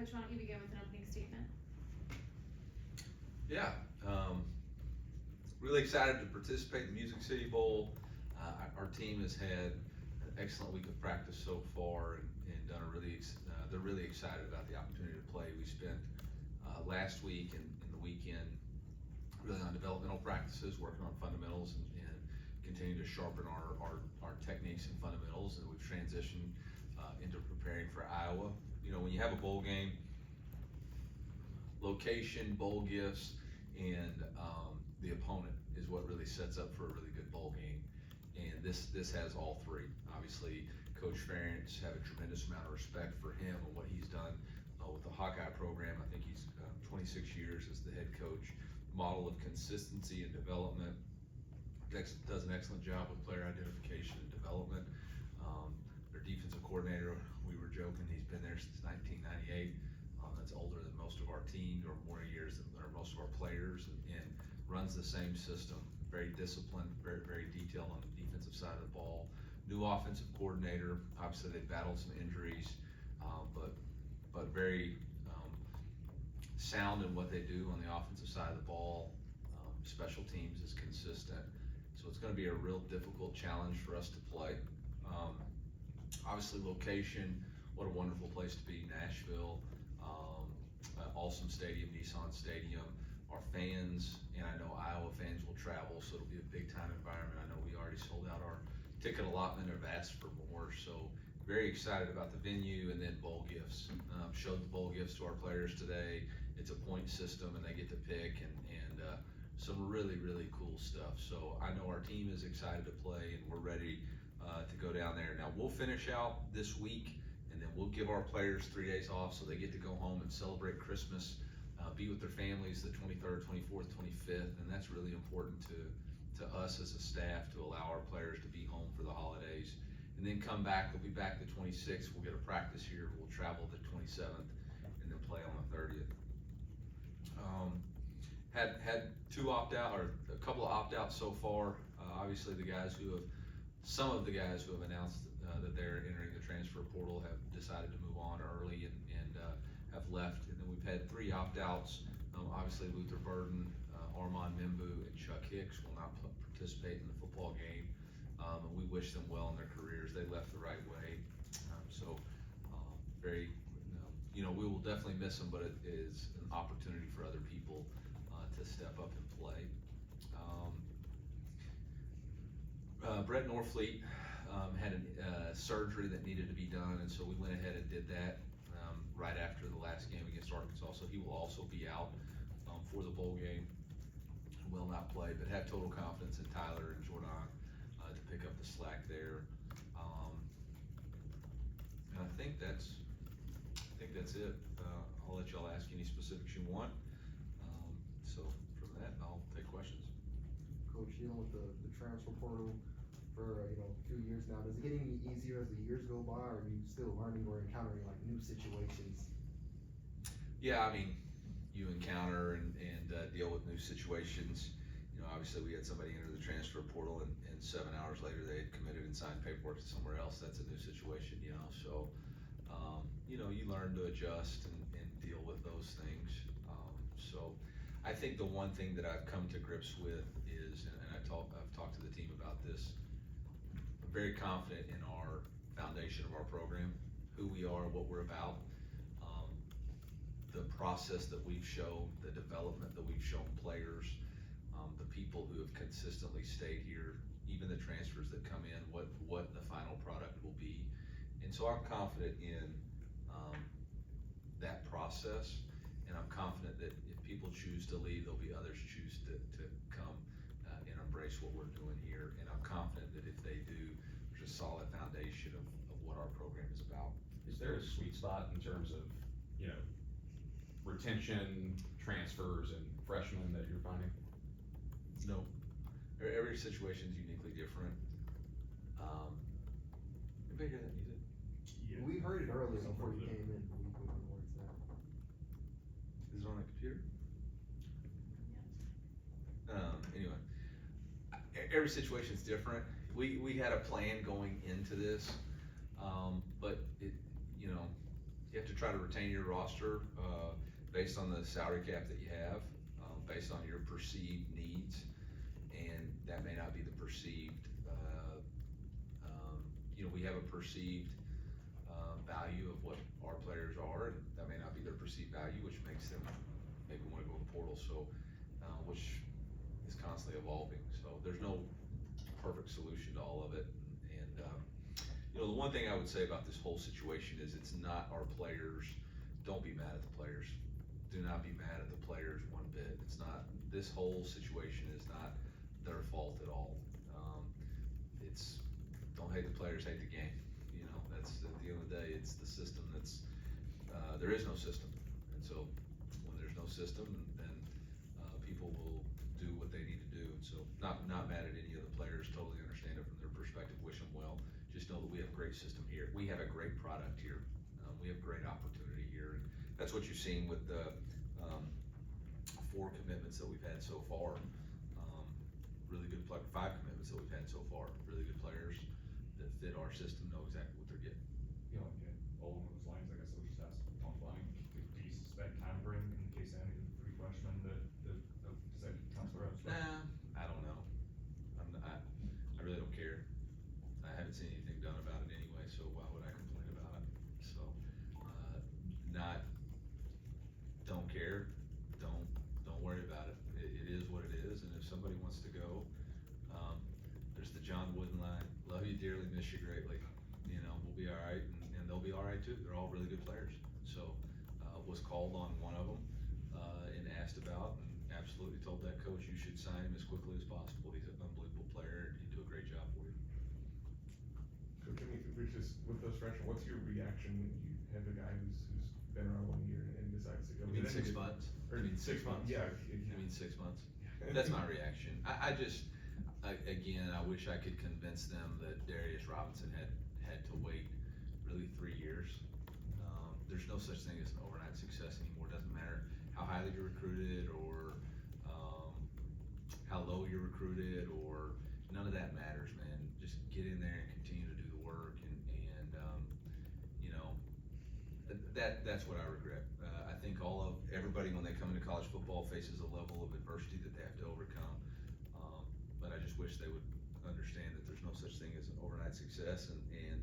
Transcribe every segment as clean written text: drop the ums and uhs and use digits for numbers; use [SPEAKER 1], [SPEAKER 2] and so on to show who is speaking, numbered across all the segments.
[SPEAKER 1] Coach, why don't you begin with an opening statement?
[SPEAKER 2] Yeah, really excited to participate in the Music City Bowl. Our team has had an excellent week of practice so far and done they're really excited about the opportunity to play. We spent last week and the weekend really on developmental practices, working on fundamentals and continue to sharpen our techniques and fundamentals, and we've transitioned into preparing for Iowa. You know, when you have a bowl game, location, bowl gifts, and the opponent is what really sets up for a really good bowl game. And this has all three. Obviously, Coach Ferentz, have a tremendous amount of respect for him and what he's done with the Hawkeye program. I think he's 26 years as the head coach. Model of consistency and development. Does an excellent job with player identification and development. Their defensive coordinator, we were joking, he's been there since 1998. That's older than most of our team, or more years than most of our players, and runs the same system. Very disciplined, very detailed on the defensive side of the ball. New offensive coordinator. Obviously, they battled some injuries, but very sound in what they do on the offensive side of the ball. Special teams is consistent, so it's going to be a real difficult challenge for us to play. Obviously, location. What a wonderful place to be, Nashville. Awesome stadium, Nissan Stadium. Our fans, and I know Iowa fans will travel, so it'll be a big time environment. I know we already sold out our ticket allotment, have asked for more, so very excited about the venue. And then bowl gifts. Showed the bowl gifts to our players today. It's a point system, and they get to pick, and some really cool stuff. So I know our team is excited to play, and we're ready to go down there. Now we'll finish out this week, and then we'll give our players 3 days off so they get to go home and celebrate Christmas, be with their families the 23rd, 24th, 25th, and that's really important to us as a staff, to allow our players to be home for the holidays. And then come back, we'll be back the 26th, we'll get a practice here, we'll travel the 27th, and then play on the 30th. Had two opt-out, or a couple of opt-outs so far. Obviously some of the guys who have announced that they're entering the transfer portal have decided to move on early and have left. And then we've had 3 opt-outs. Obviously Luther Burden, Armand Mimbu, and Chuck Hicks will not participate in the football game. And we wish them well in their careers. They left the right way. Very, we will definitely miss them, but it is an opportunity for other people to step up and play. Brett Norfleet had a surgery that needed to be done, and so we went ahead and did that right after the last game against Arkansas. So he will also be out for the bowl game. Will not play, but have total confidence in Tyler and Jordan to pick up the slack there. And I think that's it. I'll let y'all ask any specifics you want. So from that, I'll take questions.
[SPEAKER 3] Coach, dealing with the transfer portal for a few years now, does it get any easier as the years go by, or are you still learning or encountering like new situations?
[SPEAKER 2] Yeah, I mean, you encounter and deal with new situations. Obviously we had somebody enter the transfer portal, and 7 hours later they had committed and signed paperwork to somewhere else. That's a new situation, so you learn to adjust and deal with those things. So I think the one thing that I've come to grips with is, and I've talked to the team about this, I'm very confident in our foundation of our program, who we are, what we're about, the process that we've shown, the development that we've shown players, the people who have consistently stayed here, even the transfers that come in, what the final product will be. And so I'm confident in that process, and I'm confident that if people choose to leave, there'll be others choose to come and embrace what we're doing here. And I'm confident that if they do, there's a solid foundation of what our program is about.
[SPEAKER 4] Is there a sweet spot in terms of, retention, transfers, and freshmen that you're finding?
[SPEAKER 2] No. Every situation is uniquely different. Anybody hear that music?
[SPEAKER 3] Yeah. We heard it earlier before you came in. We know where it's at.
[SPEAKER 2] Is it on the computer? Anyway, every situation is different. We had a plan going into this, but it, You have to try to retain your roster, based on the salary cap that you have, based on your perceived needs, and that may not be the perceived, we have a perceived, value of what our players are, and that may not be their perceived value, which makes them maybe wanna go to the portal, so, which is constantly evolving, so there's no perfect solution to all of it, and, the one thing I would say about this whole situation is it's not our players. Don't be mad at the players. Do not be mad at the players one bit. It's not, this whole situation is not their fault at all. Don't hate the players, hate the game. That's, at the end of the day, it's the system that's, there is no system. And so when there's no system, then, people will do what they need to do. And so not mad at any of the players, totally understand it from their perspective, wish them well. Just know that we have a great system here. We have a great product here. We have great opportunity here. And that's what you've seen with the 4 commitments that we've had so far. Really good 5 commitments that we've had so far. Really good players that fit our system, know exactly what they're getting.
[SPEAKER 4] Yeah, along those lines, I guess I would just ask Tom Fleming, do you suspect tampering in case any of the 3 freshmen that decide to transfer out?
[SPEAKER 2] Nah, I don't know. I really don't care. I haven't seen anything done about it anyway, so why would I complain about it? So, don't care, don't worry about it. It is what it is, and if somebody wants to go, there's the John Wooden line, love you dearly, miss you greatly. We'll be all right, and they'll be all right too. They're all really good players. So, was called on one of them, and asked about, and absolutely told that coach, you should sign him as quickly as possible. He's an unbelievable player, and he'd do a great job for you.
[SPEAKER 5] Coach, if we just, with those freshmen, what's your reaction when you have a guy who's been around 1 year and decides to go?
[SPEAKER 2] You mean 6 months?
[SPEAKER 5] Or
[SPEAKER 2] You mean
[SPEAKER 5] 6 months, yeah.
[SPEAKER 2] You mean 6 months? That's my reaction. Again, I wish I could convince them that Darius Robinson had to wait really 3 years. There's no such thing as an overnight success anymore. It doesn't matter how highly you're recruited or, how low you're recruited, or none of that matters, man. Just get in there and continue to do the work, and that's what I regret. I think everybody when they come into college football faces a level of adversity that they have to overcome. But I just wish they would understand that there's no such thing as an overnight success, and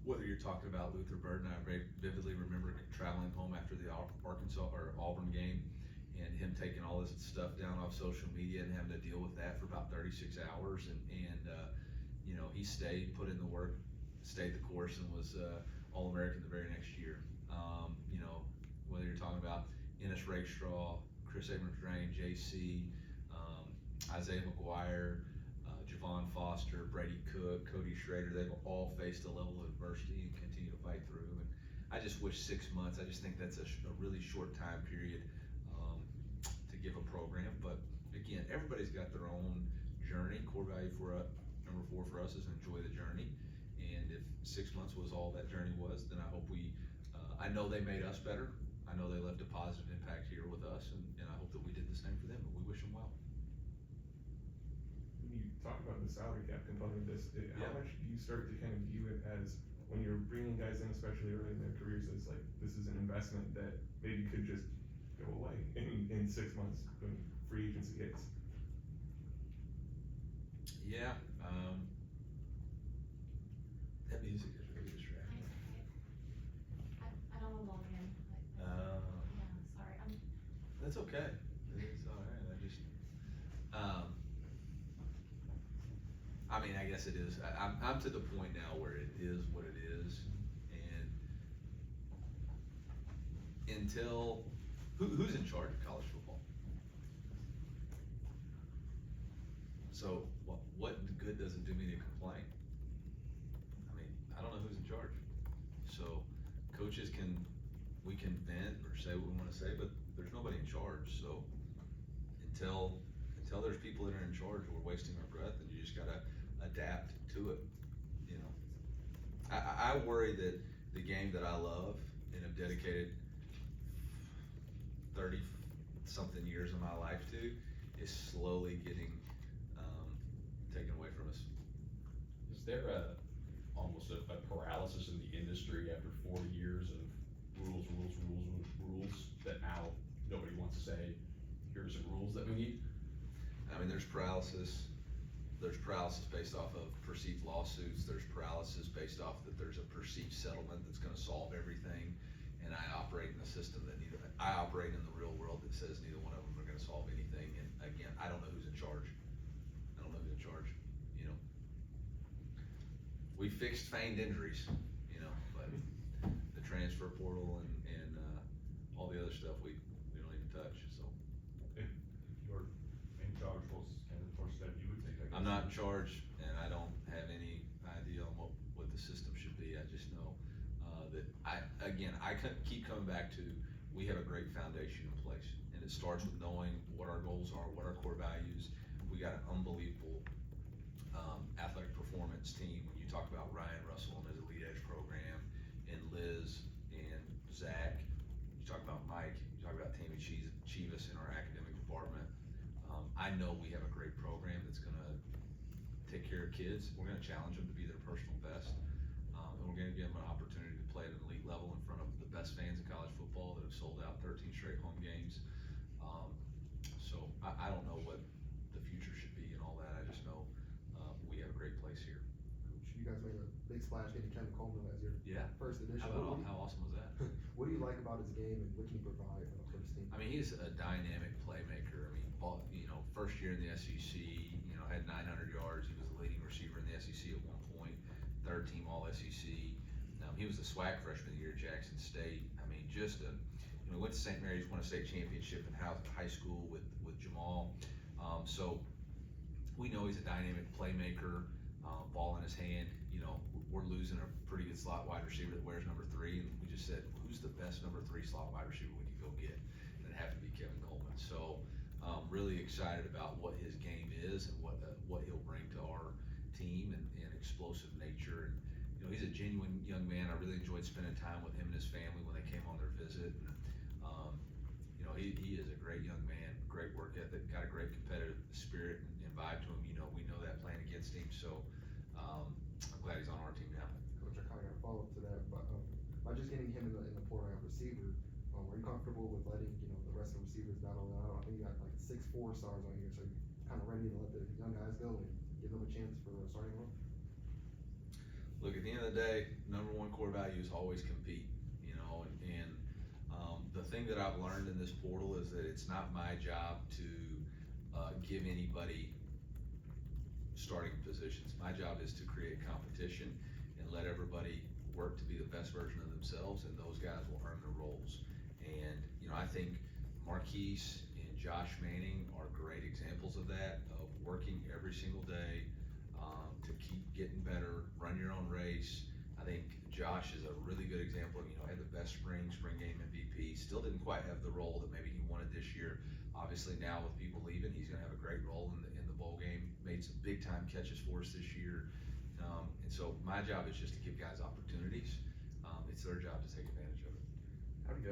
[SPEAKER 2] whether you're talking about Luther Burden, I very vividly remember traveling home after the Arkansas or Auburn game, and him taking all this stuff down off social media and having to deal with that for about 36 hours, and he stayed, put in the work, stayed the course, and was All-American the very next year. Whether you're talking about Ennis Rakestraw, Chris Abrams-Drain, JC, Isaiah McGuire, Javon Foster, Brady Cook, Cody Schrader, they've all faced a level of adversity and continue to fight through. And I just wish 6 months. I just think that's a really short time period to give a program. But again, everybody's got their own journey. Core value number 4 for us is enjoy the journey. And if 6 months was all that journey was, then I hope I know they made us better. I know they left a positive impact here with us, and I hope that we did the same for them, and we wish them well.
[SPEAKER 5] When you talk about the salary cap component of this, how
[SPEAKER 2] Yeah.
[SPEAKER 5] much do you start to kind of view it as, when you're bringing guys in, especially early in their careers, as like, this is an investment that maybe could just go away in 6 months when free agency hits?
[SPEAKER 2] Yeah, that music is really distracting.
[SPEAKER 1] I don't belong in. Yeah, sorry.
[SPEAKER 2] That's okay. It's all right. I guess it is. I'm to the point now where it is what it is, and until who's in charge of college football? So what good does it do me to complain? I don't know who's in charge. So coaches we can vent or say what we want to say, but there's nobody in charge. So until there's people that are in charge, we're wasting our breath, and you just gotta adapt to it. I worry that the game that I love and have dedicated 30 something years of my life to is slowly getting taken away from us.
[SPEAKER 4] Is there
[SPEAKER 6] almost a paralysis in the industry after 40 years of rules, that now nobody wants to say, here's some rules that we need?
[SPEAKER 2] I mean, there's paralysis based off of perceived lawsuits, there's paralysis based off that there's a perceived settlement that's gonna solve everything, and I operate in a system that I operate in the real world that says neither one of them are gonna solve anything, and again, I don't know who's in charge. You know? We fixed feigned injuries, you know, but the transfer portal and all the other stuff, we don't even touch, so.
[SPEAKER 4] If you're in charge, what's kind of the first step you would take? I guess?
[SPEAKER 2] I'm not in charge, and I don't have any idea on what the system should be. I just know that I keep coming back to, we have a great foundation in place, and it starts with knowing what our goals are, what our core values. We got an unbelievable athletic performance team. When you talk about Ryan Russell and his Elite Edge program, and Liz and Zach, you talk about Mike, you talk about Tammy Chivas in our academic department. I know we have a great program that's gonna take care of kids. We're gonna challenge them to be their personal best. And we're gonna give them an opportunity to play at an elite level in front of the best fans in college football that have sold out 13 straight home games. So I don't know what the future should be and all that. I just know we have a great place here.
[SPEAKER 3] Coach, you guys made a big splash getting Kevin Coleman as your
[SPEAKER 2] Yeah.
[SPEAKER 3] first edition.
[SPEAKER 2] How awesome was that?
[SPEAKER 3] What do you like about his game, and what can he provide for this team?
[SPEAKER 2] I mean, he's a dynamic playmaker. I mean, first year in the SEC, had 900 yards. He was the leading receiver in the SEC at one point, third team All SEC. He was the SWAC freshman of the year at Jackson State. I mean, went to St. Mary's, won a state championship in high school with Jamal. So we know he's a dynamic playmaker, ball in his hand. We're losing a pretty good slot wide receiver that wears number 3, and we just said, who's the best number 3 slot wide receiver we could go get? And it happened to be Kevin Coleman. So really excited about what his game is and what he'll bring to our team and explosive nature. And he's a genuine young man. I really enjoyed spending time with him and his family when they came on their visit. And he is a great young man, great work ethic, got a great competitive spirit and vibe to him. We know that playing against him. So I'm glad he's on our team now.
[SPEAKER 3] Coach, I kind of got a follow up to that, but by just getting him in the portal at receiver, are you comfortable with letting the rest of the receivers battle it out? I think you got like 6 4-stars on here, so you're kind of ready to let the young guys go and give them a chance for a starting role.
[SPEAKER 2] Look, at the end of the day, number 1 core value is always compete. The thing that I've learned in this portal is that it's not my job to give anybody starting positions. My job is to create competition and let everybody work to be the best version of themselves, and those guys will earn their roles. And I think Marquise and Josh Manning are great examples of that, of working every single day to keep getting better, run your own race. I think Josh is a really good example. Had the best spring game MVP. Still didn't quite have the role that maybe he wanted this year. Obviously now with people leaving, he's going to have a great role in the bowl game. Made some big time catches for us this year. And so my job is just to give guys opportunities. It's their job to take advantage of it.
[SPEAKER 5] How do you